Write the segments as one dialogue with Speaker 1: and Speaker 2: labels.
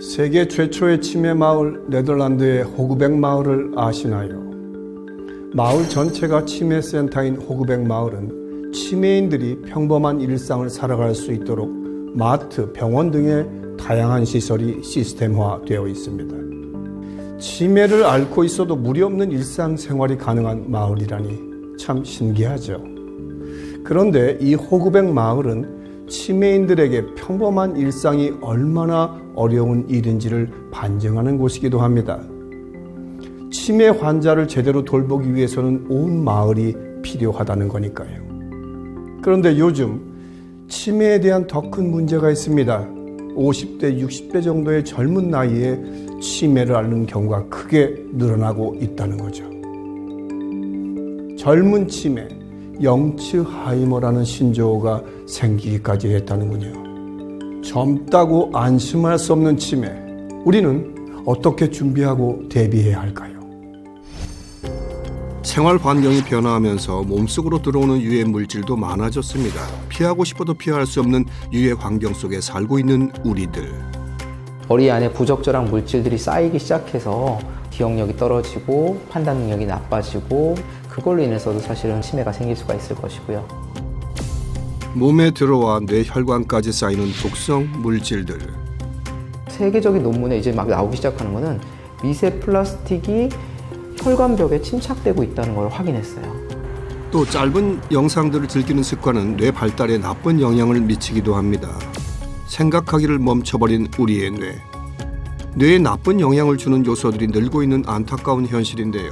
Speaker 1: 세계 최초의 치매 마을 네덜란드의 호그백 마을을 아시나요? 마을 전체가 치매 센터인 호그백 마을은 치매인들이 평범한 일상을 살아갈 수 있도록 마트, 병원 등의 다양한 시설이 시스템화되어 있습니다. 치매를 앓고 있어도 무리 없는 일상생활이 가능한 마을이라니 참 신기하죠. 그런데 이 호그백 마을은 치매인들에게 평범한 일상이 얼마나 어려운 일인지를 반증하는 곳이기도 합니다. 치매 환자를 제대로 돌보기 위해서는 온 마을이 필요하다는 거니까요. 그런데 요즘 치매에 대한 더 큰 문제가 있습니다. 50대, 60대 정도의 젊은 나이에 치매를 앓는 경우가 크게 늘어나고 있다는 거죠. 젊은 치매, 영츠하이머라는 신조어가 생기기까지 했다는군요. 젊다고 안심할 수 없는 치매, 우리는 어떻게 준비하고 대비해야 할까요? 생활 환경이 변화하면서 몸속으로 들어오는 유해 물질도 많아졌습니다. 피하고 싶어도 피할 수 없는 유해 환경 속에 살고 있는 우리들.
Speaker 2: 머리 안에 부적절한 물질들이 쌓이기 시작해서 기억력이 떨어지고 판단 능력이 나빠지고 그걸로 인해서도 사실은 치매가 생길 수가 있을 것이고요.
Speaker 1: 몸에 들어와 뇌혈관까지 쌓이는 독성 물질들.
Speaker 2: 세계적인 논문에 이제 막 나오기 시작하는 거는 미세 플라스틱이 혈관벽에 침착되고 있다는 걸 확인했어요.
Speaker 1: 또 짧은 영상들을 즐기는 습관은 뇌 발달에 나쁜 영향을 미치기도 합니다. 생각하기를 멈춰버린 우리의 뇌. 뇌에 나쁜 영향을 주는 요소들이 늘고 있는 안타까운 현실인데요.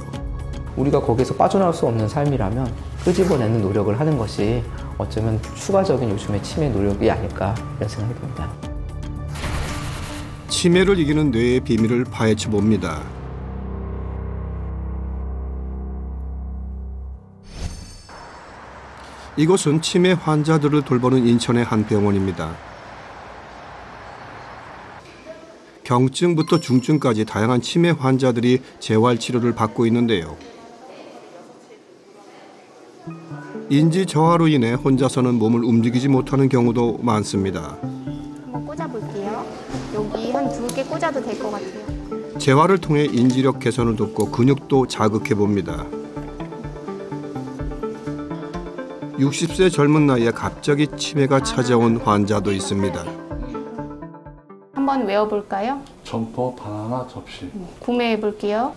Speaker 2: 우리가 거기서 빠져나올 수 없는 삶이라면 끄집어내는 노력을 하는 것이 어쩌면 추가적인 요즘의 치매 노력이 아닐까 이런 생각이 듭니다.
Speaker 1: 치매를 이기는 뇌의 비밀을 파헤쳐 봅니다. 이곳은 치매 환자들을 돌보는 인천의 한 병원입니다. 경증부터 중증까지 다양한 치매 환자들이 재활치료를 받고 있는데요. 인지 저하로 인해 혼자서는 몸을 움직이지 못하는 경우도 많습니다.
Speaker 3: 한번 꽂아볼게요. 여기 한 2개 꽂아도 될 것 같아요.
Speaker 1: 재활을 통해 인지력 개선을 돕고 근육도 자극해 봅니다. 60세 젊은 나이에 갑자기 치매가 찾아온 환자도 있습니다.
Speaker 3: 한번 외워볼까요?
Speaker 4: 점퍼, 바나나, 접시.
Speaker 3: 구매해볼게요.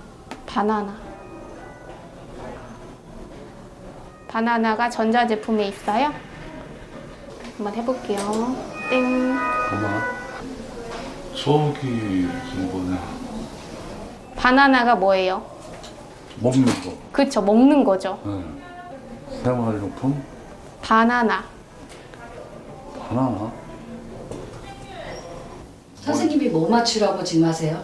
Speaker 3: 바나나. 바나나가 전자제품에 있어요. 한번 해볼게요. 땡.
Speaker 4: 바나나. 저기 이거는
Speaker 3: 바나나가 뭐예요?
Speaker 4: 먹는 거.
Speaker 3: 그쵸, 먹는 거죠.
Speaker 4: 네. 생활용품.
Speaker 3: 바나나.
Speaker 4: 바나나.
Speaker 5: 선생님이 뭐 맞추라고 지금 하세요?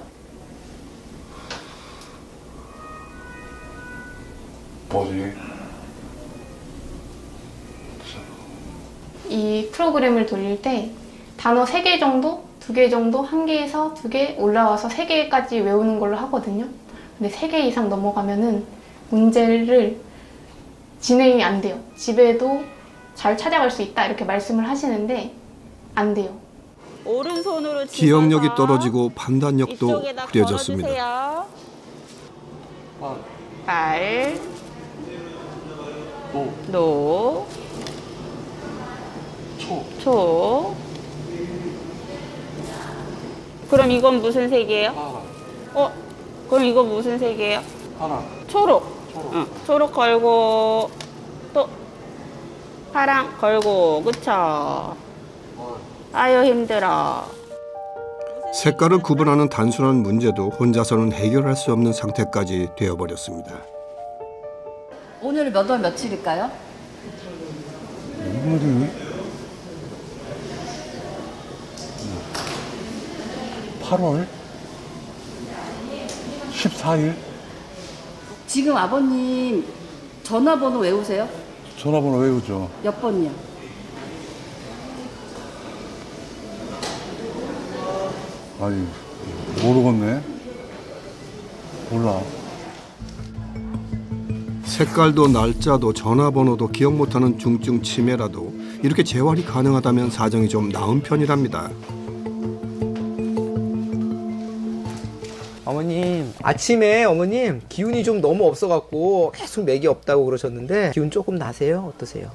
Speaker 4: 뭐지?
Speaker 3: 이 프로그램을 돌릴 때 단어 3개 정도, 2개 정도, 1개에서 2개 올라와서 3개까지 외우는 걸로 하거든요. 근데 3개 이상 넘어가면은 문제를 진행이 안 돼요. 집에도 잘 찾아갈 수 있다 이렇게 말씀을 하시는데 안 돼요.
Speaker 6: 오른손으로
Speaker 1: 기억력이 떨어지고 판단력도 흐려졌습니다.
Speaker 6: 발, 노, 초. 그럼 이건 무슨 색이에요? 그럼 이건 무슨 색이에요?
Speaker 4: 파랑.
Speaker 6: 초록. 응. 초록 걸고 또 파랑 걸고 그쵸? 아유 힘들어.
Speaker 1: 색깔을 구분하는 단순한 문제도 혼자서는 해결할 수 없는 상태까지 되어버렸습니다.
Speaker 5: 오늘 몇 월 며칠일까요?
Speaker 4: 오늘이 8월 14일.
Speaker 5: 지금 아버님 전화번호 외우세요?
Speaker 4: 전화번호 외우죠.
Speaker 5: 몇 번이요?
Speaker 4: 아니, 모르겠네. 몰라.
Speaker 1: 색깔도 날짜도 전화번호도 기억 못하는 중증 치매라도 이렇게 재활이 가능하다면 사정이 좀 나은 편이랍니다.
Speaker 2: 어머님, 아침에 어머님 기운이 좀 너무 없어갖고 계속 맥이 없다고 그러셨는데 기운 조금 나세요? 어떠세요?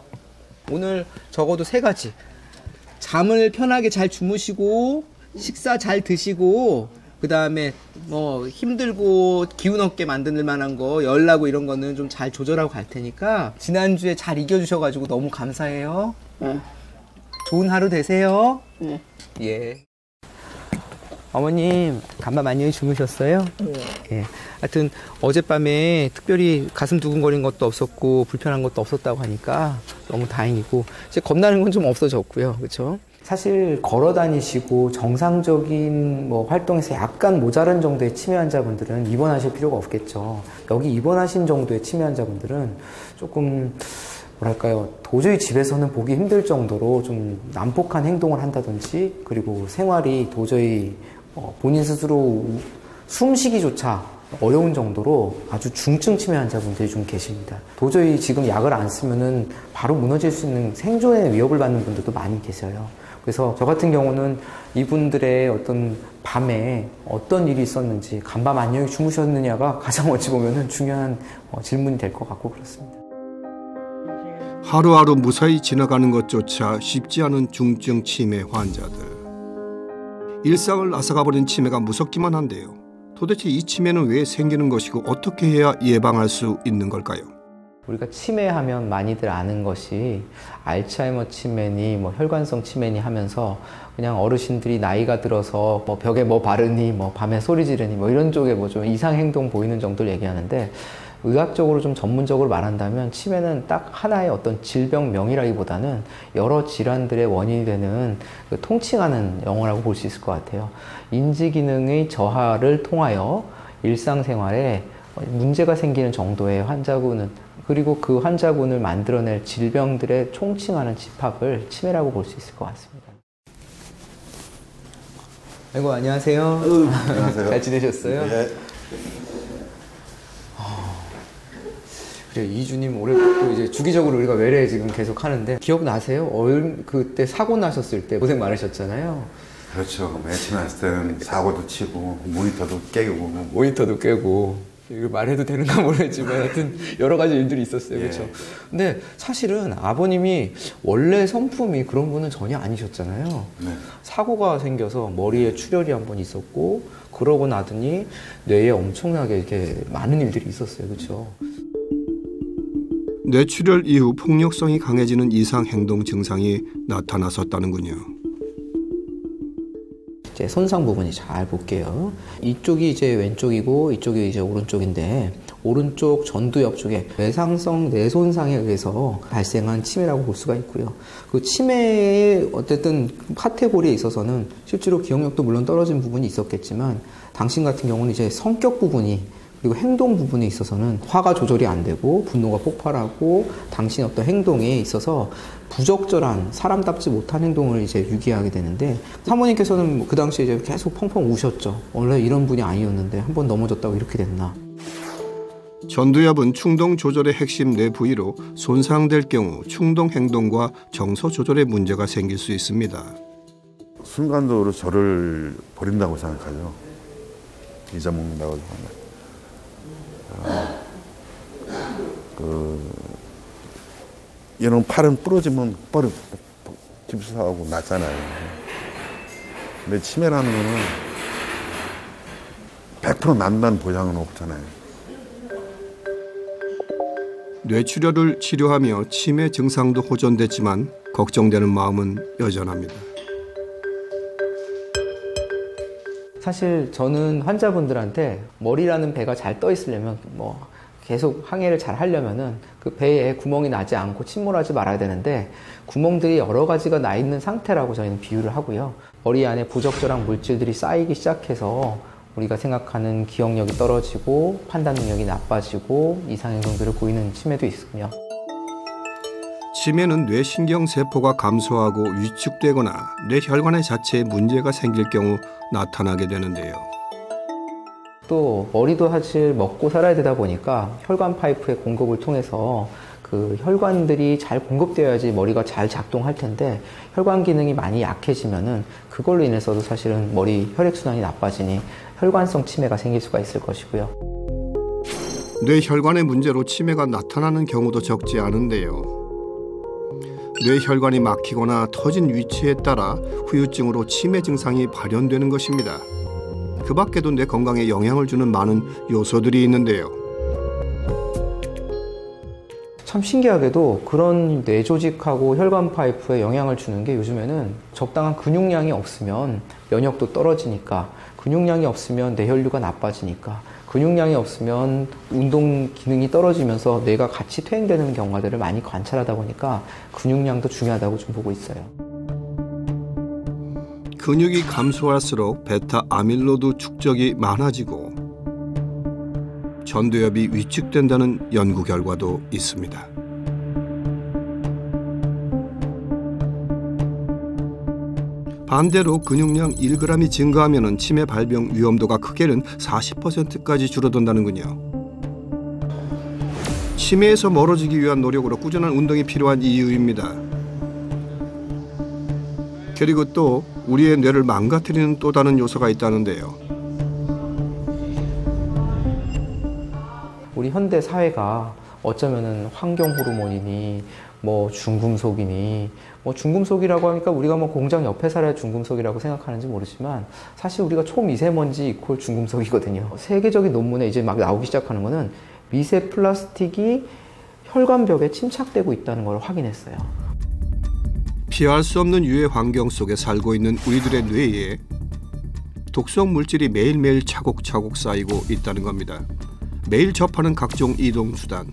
Speaker 2: 오늘 적어도 3가지. 잠을 편하게 잘 주무시고 식사 잘 드시고 그 다음에 뭐 힘들고 기운 없게 만들 만한 거 열나고 이런 거는 좀 잘 조절하고 갈 테니까 지난주에 잘 이겨주셔가지고 너무 감사해요. 좋은 하루 되세요. 예. 어머님 간밤 안녕히 주무셨어요? 예. 하여튼 어젯밤에 특별히 가슴 두근거리는 것도 없었고 불편한 것도 없었다고 하니까 너무 다행이고 이제 겁나는 건 좀 없어졌고요. 그렇죠? 사실 걸어 다니시고 정상적인 뭐 활동에서 약간 모자란 정도의 치매 환자분들은 입원하실 필요가 없겠죠. 여기 입원하신 정도의 치매 환자분들은 조금 뭐랄까요, 도저히 집에서는 보기 힘들 정도로 좀 난폭한 행동을 한다든지 그리고 생활이 도저히 본인 스스로 숨쉬기조차 어려운 정도로 아주 중증 치매 환자분들이 좀 계십니다. 도저히 지금 약을 안 쓰면은 바로 무너질 수 있는 생존의 위협을 받는 분들도 많이 계세요. 그래서 저 같은 경우는 이분들의 어떤 밤에 어떤 일이 있었는지 간밤 안녕히 주무셨느냐가 가장 어찌 보면은 중요한 질문이 될 것 같고 그렇습니다.
Speaker 1: 하루하루 무사히 지나가는 것조차 쉽지 않은 중증 치매 환자들. 일상을 앗아가버린 치매가 무섭기만 한데요. 도대체 이 치매는 왜 생기는 것이고 어떻게 해야 예방할 수 있는 걸까요?
Speaker 2: 우리가 치매하면 많이들 아는 것이 알츠하이머 치매니 뭐 혈관성 치매니 하면서 그냥 어르신들이 나이가 들어서 뭐 벽에 뭐 바르니 뭐 밤에 소리 지르니 뭐 이런 쪽에 뭐 좀 이상 행동 보이는 정도를 얘기하는데 의학적으로 좀 전문적으로 말한다면 치매는 딱 하나의 어떤 질병명이라기보다는 여러 질환들의 원인이 되는 그 통칭하는 용어라고 볼 수 있을 것 같아요. 인지기능의 저하를 통하여 일상생활에 문제가 생기는 정도의 환자군은 그리고 그 환자군을 만들어낼 질병들의 총칭하는 집합을 치매라고 볼 수 있을 것 같습니다. 아이고 안녕하세요.
Speaker 7: 안녕하세요.
Speaker 2: 잘 지내셨어요?
Speaker 7: 네.
Speaker 2: 그래 이주님 올해 또 이제 주기적으로 우리가 외래 지금 계속 하는데 기억나세요? 그때 사고 나셨을 때 고생 많으셨잖아요.
Speaker 7: 그렇죠. 맨 처음 왔을 때는 사고도 치고
Speaker 2: 모니터도 깨고 이거 말해도 되는가 모르겠지만 하여튼 여러 가지 일들이 있었어요.
Speaker 7: 예.
Speaker 2: 그렇죠. 근데 사실은 아버님이 원래 성품이 그런 분은 전혀 아니셨잖아요.
Speaker 7: 네.
Speaker 2: 사고가 생겨서 머리에 출혈이 한 번 있었고 그러고 나더니 뇌에 엄청나게 이렇게 많은 일들이 있었어요. 그렇죠.
Speaker 1: 뇌출혈 이후 폭력성이 강해지는 이상 행동 증상이 나타났었다는군요.
Speaker 2: 이제 손상 부분이 잘 볼게요. 이쪽이 이제 왼쪽이고 이쪽이 이제 오른쪽인데 오른쪽 전두엽 쪽에 외상성 뇌손상에 의해서 발생한 치매라고 볼 수가 있고요. 그 치매의 어쨌든 카테고리에 있어서는 실제로 기억력도 물론 떨어진 부분이 있었겠지만 당신 같은 경우는 이제 성격 부분이 그리고 행동 부분에 있어서는 화가 조절이 안 되고 분노가 폭발하고 당신의 어떤 행동에 있어서 부적절한 사람답지 못한 행동을 이제 유기하게 되는데 사모님께서는 그 당시에 이제 계속 펑펑 우셨죠. 원래 이런 분이 아니었는데 한 번 넘어졌다고 이렇게 됐나.
Speaker 1: 전두엽은 충동 조절의 핵심 뇌 부위로 손상될 경우 충동 행동과 정서 조절에 문제가 생길 수 있습니다.
Speaker 7: 순간적으로 저를 버린다고 생각하죠. 잊어먹는다고 생각합니다. 이런 팔은 부러지면 바로 깁스하고 낫잖아요. 근데 치매라는 거는 100% 난다는 보장은 없잖아요.
Speaker 1: 뇌출혈을 치료하며 치매 증상도 호전됐지만 걱정되는 마음은 여전합니다.
Speaker 2: 사실 저는 환자분들한테 머리라는 배가 잘 떠 있으려면 뭐 계속 항해를 잘 하려면은 그 배에 구멍이 나지 않고 침몰하지 말아야 되는데 구멍들이 여러 가지가 나 있는 상태라고 저희는 비유를 하고요. 머리 안에 부적절한 물질들이 쌓이기 시작해서 우리가 생각하는 기억력이 떨어지고 판단 능력이 나빠지고 이상 행동들을 보이는 치매도 있으며
Speaker 1: 치매는 뇌신경세포가 감소하고 위축되거나 뇌혈관의 자체에 문제가 생길 경우 나타나게 되는데요.
Speaker 2: 또 머리도 사실 먹고 살아야 되다 보니까 혈관 파이프의 공급을 통해서 그 혈관들이 잘 공급되어야지 머리가 잘 작동할 텐데 혈관 기능이 많이 약해지면은 그걸로 인해서도 사실은 머리 혈액순환이 나빠지니 혈관성 치매가 생길 수가 있을 것이고요.
Speaker 1: 뇌혈관의 문제로 치매가 나타나는 경우도 적지 않은데요. 뇌혈관이 막히거나 터진 위치에 따라 후유증으로 치매 증상이 발현되는 것입니다. 그 밖에도 뇌 건강에 영향을 주는 많은 요소들이 있는데요.
Speaker 2: 참 신기하게도 그런 뇌 조직하고 혈관 파이프에 영향을 주는 게 요즘에는 적당한 근육량이 없으면 면역도 떨어지니까, 근육량이 없으면 뇌혈류가 나빠지니까, 근육량이 없으면 운동 기능이 떨어지면서 뇌가 같이 퇴행되는 경우들을 많이 관찰하다 보니까 근육량도 중요하다고 좀 보고 있어요.
Speaker 1: 근육이 감소할수록 베타 아밀로드 축적이 많아지고 전두엽이 위축된다는 연구 결과도 있습니다. 반대로 근육량 1g이 증가하면 치매 발병 위험도가 크게는 40%까지 줄어든다는군요. 치매에서 멀어지기 위한 노력으로 꾸준한 운동이 필요한 이유입니다. 그리고 또 우리의 뇌를 망가뜨리는 또 다른 요소가 있다는데요.
Speaker 2: 우리 현대 사회가 어쩌면은 환경 호르몬이니 뭐 중금속이니, 뭐 중금속이라고 하니까 우리가 뭐 공장 옆에 살아야 중금속이라고 생각하는지 모르지만 사실 우리가 초미세먼지 이퀄 중금속이거든요. 세계적인 논문에 이제 막 나오기 시작하는 거는 미세 플라스틱이 혈관벽에 침착되고 있다는 걸 확인했어요.
Speaker 1: 피할 수 없는 유해 환경 속에 살고 있는 우리들의 뇌에 독성 물질이 매일매일 차곡차곡 쌓이고 있다는 겁니다. 매일 접하는 각종 이동수단,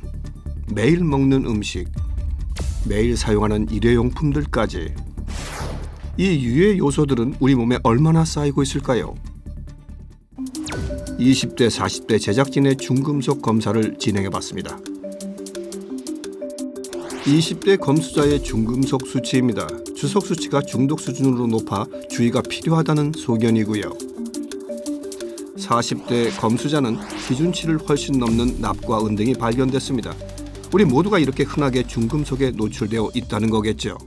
Speaker 1: 매일 먹는 음식, 매일 사용하는 일회용품들까지 이 유해 요소들은 우리 몸에 얼마나 쌓이고 있을까요? 20대, 40대 제작진의 중금속 검사를 진행해봤습니다. 20대 검수자의 중금속 수치입니다. 주석 수치가 중독 수준으로 높아 주의가 필요하다는 소견이고요. 40대 검수자는 기준치를 훨씬 넘는 납과 은 등이 발견됐습니다. 우리 모두가 이렇게 흔하게 중금속에 노출되어 있다는 거겠죠.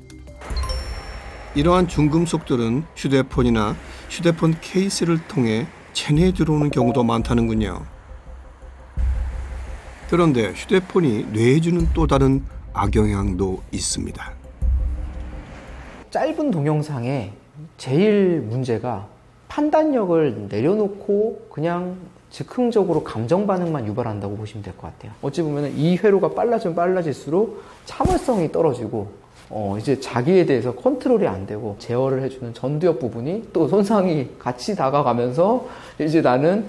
Speaker 1: 이러한 중금속들은 휴대폰이나 휴대폰 케이스를 통해 체내에 들어오는 경우도 많다는군요. 그런데 휴대폰이 뇌에 주는 또 다른 악영향도 있습니다.
Speaker 2: 짧은 동영상에 제일 문제가 판단력을 내려놓고 그냥 즉흥적으로 감정 반응만 유발한다고 보시면 될 것 같아요. 어찌 보면 이 회로가 빨라지면 빨라질수록 참을성이 떨어지고 이제 자기에 대해서 컨트롤이 안 되고 제어를 해주는 전두엽 부분이 또 손상이 같이 다가가면서 이제 나는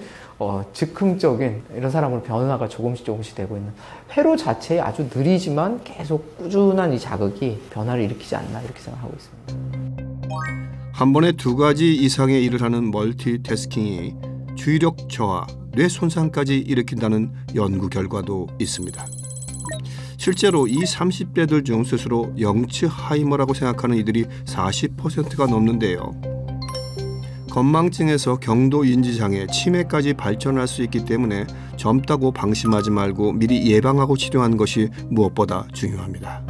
Speaker 2: 즉흥적인 이런 사람으로 변화가 조금씩 되고 있는, 회로 자체에 아주 느리지만 계속 꾸준한 이 자극이 변화를 일으키지 않나 이렇게 생각하고 있습니다.
Speaker 1: 한 번에 두 가지 이상의 일을 하는 멀티태스킹이 주의력 저하, 뇌 손상까지 일으킨다는 연구 결과도 있습니다. 실제로 이 30대들 중 스스로 영츠하이머라고 생각하는 이들이 40%가 넘는데요. 건망증에서 경도인지장애, 치매까지 발전할 수 있기 때문에 젊다고 방심하지 말고 미리 예방하고 치료하는 것이 무엇보다 중요합니다.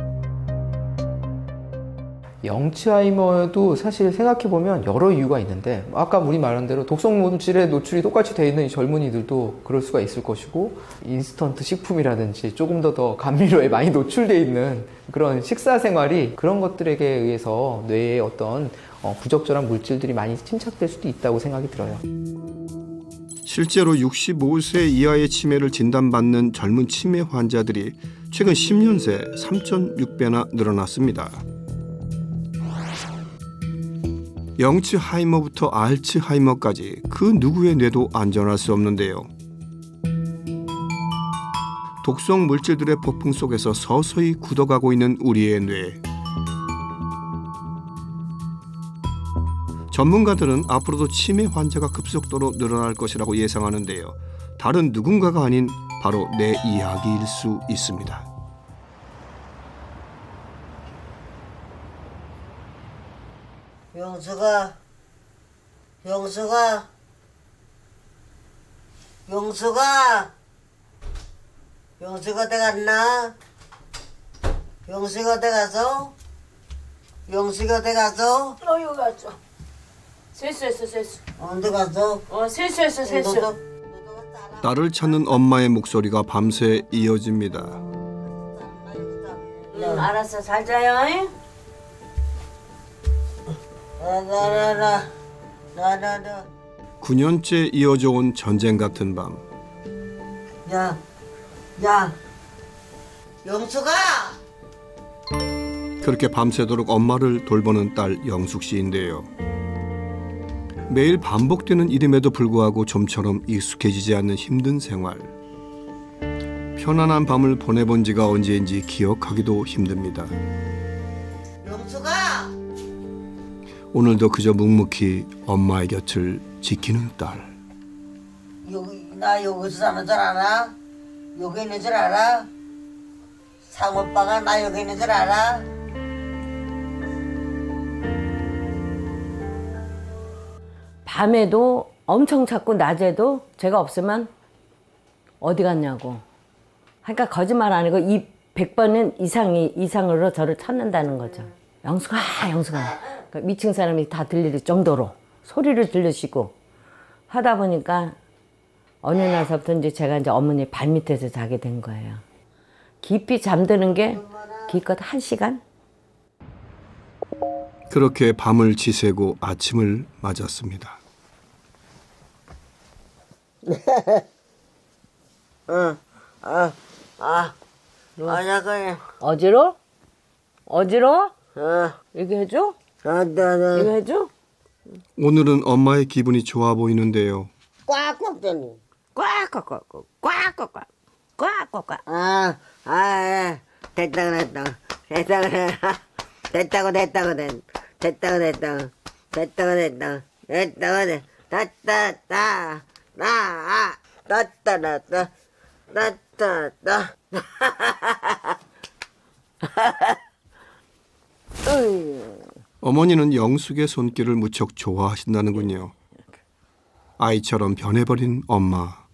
Speaker 2: 영츠하이머도 사실 생각해보면 여러 이유가 있는데, 아까 우리 말한 대로 독성 물질에 노출이 똑같이 되어 있는 이 젊은이들도 그럴 수가 있을 것이고, 인스턴트 식품이라든지 조금 더 감미료에 많이 노출되어 있는 그런 식사 생활이 그런 것들에게 의해서 뇌에 어떤 부적절한 물질들이 많이 침착될 수도 있다고 생각이 들어요.
Speaker 1: 실제로 65세 이하의 치매를 진단받는 젊은 치매 환자들이 최근 10년 새 3.6배나 늘어났습니다. 영츠하이머부터 알츠하이머까지 그 누구의 뇌도 안전할 수 없는데요. 독성 물질들의 폭풍 속에서 서서히 굳어가고 있는 우리의 뇌. 전문가들은 앞으로도 치매 환자가 급속도로 늘어날 것이라고 예상하는데요. 다른 누군가가 아닌 바로 내 이야기일 수 있습니다.
Speaker 8: 영수가 어디 갔나? 영숙이 어디 가서? 영숙이 어디 가서?
Speaker 9: 여기 갔어. 세수했어.
Speaker 8: 언제 가서?
Speaker 9: 세수했어.
Speaker 1: 딸을 찾는 엄마의 목소리가 밤새 이어집니다.
Speaker 9: 알았어. 잘 자요.
Speaker 8: 나나나.
Speaker 1: 9년째 이어져 온 전쟁 같은 밤.
Speaker 8: 야, 영숙아!
Speaker 1: 그렇게 밤새도록 엄마를 돌보는 딸 영숙 씨인데요. 매일 반복되는 일임에도 불구하고 좀처럼 익숙해지지 않는 힘든 생활. 편안한 밤을 보내본 지가 언제인지 기억하기도 힘듭니다.
Speaker 8: 영숙아!
Speaker 1: 오늘도 그저 묵묵히 엄마의 곁을 지키는 딸.
Speaker 8: 나 여기서 사는 줄 알아? 여기 있는 줄 알아? 상오빠가 나 여기 있는 줄 알아?
Speaker 9: 밤에도 엄청 찾고 낮에도 제가 없으면 어디 갔냐고. 그러니까 거짓말 아니고 이 100번은 이상으로 저를 찾는다는 거죠. 영숙아. 그러니까 미친 사람이 다 들릴 정도로 소리를 들으시고 하다 보니까 어느 날서부터 이제 제가 이제 어머니 발밑에서 자게 된 거예요. 깊이 잠드는 게 기껏 1시간?
Speaker 1: 그렇게 밤을 지새고 아침을 맞았습니다.
Speaker 8: 그래.
Speaker 9: 어지러? 이거 해줘? 이거 해줘?
Speaker 8: 오늘은 엄마의 기분이 좋아 보이는데요.
Speaker 9: 꽉꽉 되니. 꽉꽉꽉.
Speaker 1: 어머니는 영숙의 손길을 무척 좋아하신다는군요. 아이처럼 변해버린 엄마.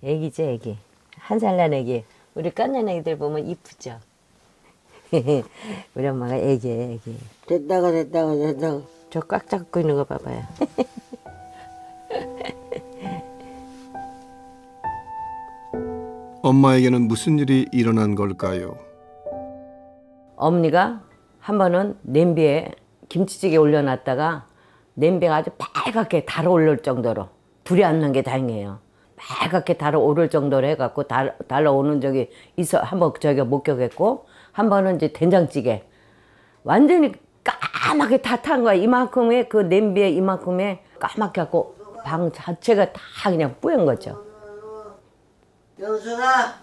Speaker 9: 애기죠, 애기. 1살 난 애기. 우리 깐난 애기들 보면 이쁘죠. 우리 엄마가 애기예요, 애기.
Speaker 8: 됐다고.
Speaker 9: 저 꽉 잡고 있는 거 봐봐요.
Speaker 1: 엄마에게는 무슨 일이 일어난 걸까요?
Speaker 9: 어머니가 한 번은 냄비에 김치찌개 올려놨다가 냄비가 아주 빨갛게 달아오를 정도로, 불이 안 난 게 다행이에요. 빨갛게 달아오를 정도로 해갖고 달아오는 적이 있어. 한번 저기가 목격했고, 한 번은 이제 된장찌개 완전히 까맣게 다 탄 거야. 이만큼의 그 냄비에 이만큼의 까맣게 갖고 방 자체가 다 그냥 뿌연 거죠.
Speaker 8: 영숙아.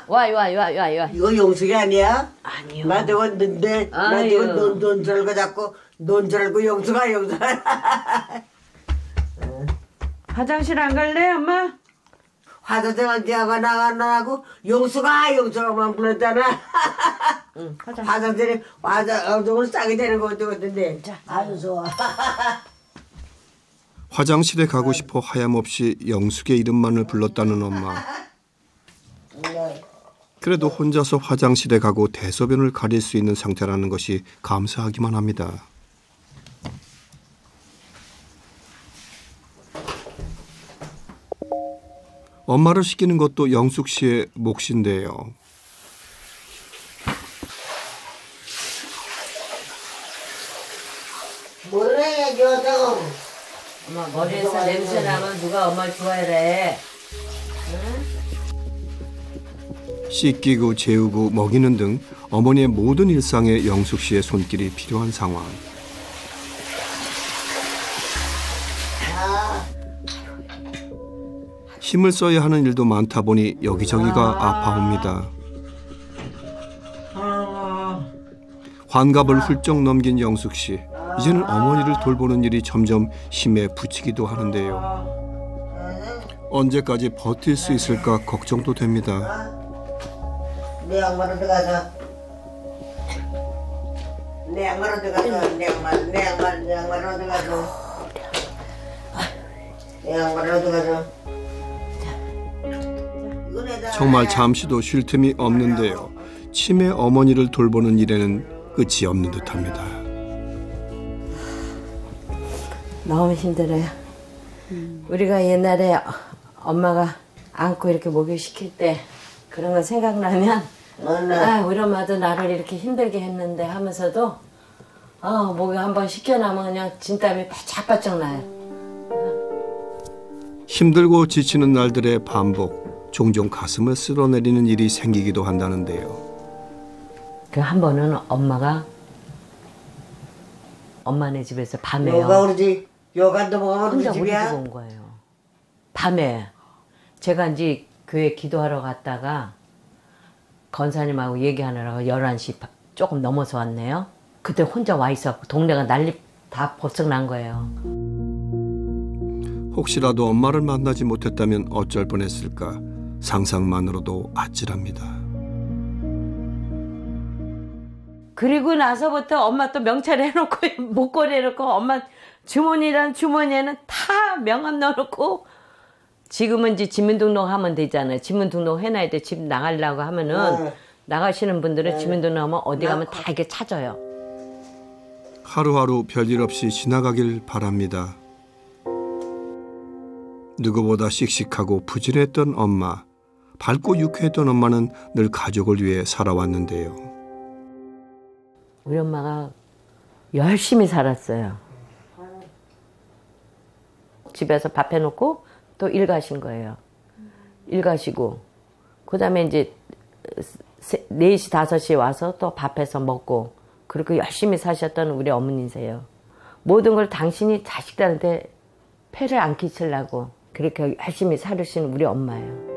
Speaker 9: 와.
Speaker 8: 이거 영숙이 아니야?
Speaker 9: 아니요.
Speaker 8: 나 저거 넌데 나 저거 논 줄 알고 자꾸 논 줄 알고 영숙아.
Speaker 9: 화장실 안 갈래, 엄마?
Speaker 8: 화장실 어디 나가고 영숙아만 불렀잖아.
Speaker 9: 응,
Speaker 8: 화장실에 화장을 싸게 되는 거 같은데. 아주 좋아.
Speaker 1: 화장실에 가고 싶어 하염없이 영숙의 이름만을 불렀다는 엄마. 그래도 혼자서 화장실에 가고 대소변을 가릴 수 있는 상태라는 것이 감사하기만 합니다. 엄마를 시키는 것도 영숙 씨의 몫인데요.
Speaker 8: 뭘 해야지 어쩌고.
Speaker 9: 엄마 머리에서 냄새 나면 누가 엄마를 좋아해래.
Speaker 1: 씻기고 재우고 먹이는 등 어머니의 모든 일상에 영숙 씨의 손길이 필요한 상황. 힘을 써야 하는 일도 많다 보니 여기저기가 아파옵니다. 환갑을 훌쩍 넘긴 영숙 씨. 이제는 어머니를 돌보는 일이 점점 힘에 부치기도 하는데요. 언제까지 버틸 수 있을까 걱정도 됩니다.
Speaker 8: 내 양말로 들어가서. 내 양말로 들어가서.
Speaker 1: 정말 잠시도 쉴 틈이 없는데요. 치매 어머니를 돌보는 일에는 끝이 없는 듯합니다.
Speaker 9: 너무 힘들어요. 우리가 옛날에 엄마가 안고 이렇게 목욕시킬 때 그런 거 생각나면 우리 엄마도 나를 이렇게 힘들게 했는데 하면서도 목욕 한번 시켜나면 그냥 진땀이 바짝바짝 나요.
Speaker 1: 힘들고 지치는 날들의 반복, 종종 가슴을 쓸어내리는 일이 생기기도 한다는데요.
Speaker 9: 그 한 번은 엄마네 집에서 밤에요.
Speaker 8: 여가 우리 집, 여가 넘어가면 우리
Speaker 9: 혼자 우리 집
Speaker 8: 집이야.
Speaker 9: 온 거예요. 밤에 제가 이제 교회 기도하러 갔다가 권사님하고 얘기하느라고 11시 조금 넘어서 왔네요. 그때 혼자 와 있었고 동네가 난리 다 벌썩 난 거예요.
Speaker 1: 혹시라도 엄마를 만나지 못했다면 어쩔 뻔했을까 상상만으로도 아찔합니다.
Speaker 9: 그리고 나서부터 엄마 또 명찰 해놓고 목걸이 해놓고 엄마 주머니란 주머니에는 다 명함 넣어놓고 지금은 이제 지문등록 하면 되잖아요. 지문등록 해놔야 돼. 집 나가려고 하면은 나가시는 분들은 지문등록 하면 어디 가면 다 이게 찾아요.
Speaker 1: 하루하루 별일 없이 지나가길 바랍니다. 누구보다 씩씩하고 부지런했던 엄마, 밝고 유쾌했던 엄마는 늘 가족을 위해 살아왔는데요.
Speaker 9: 우리 엄마가 열심히 살았어요. 집에서 밥 해놓고 또 일 가신 거예요. 일 가시고 그 다음에 이제 4시, 5시에 와서 또 밥해서 먹고 그렇게 열심히 사셨던 우리 어머니세요. 모든 걸 당신이 자식들한테 폐를 안 끼치려고 그렇게 열심히 살으신 우리 엄마예요.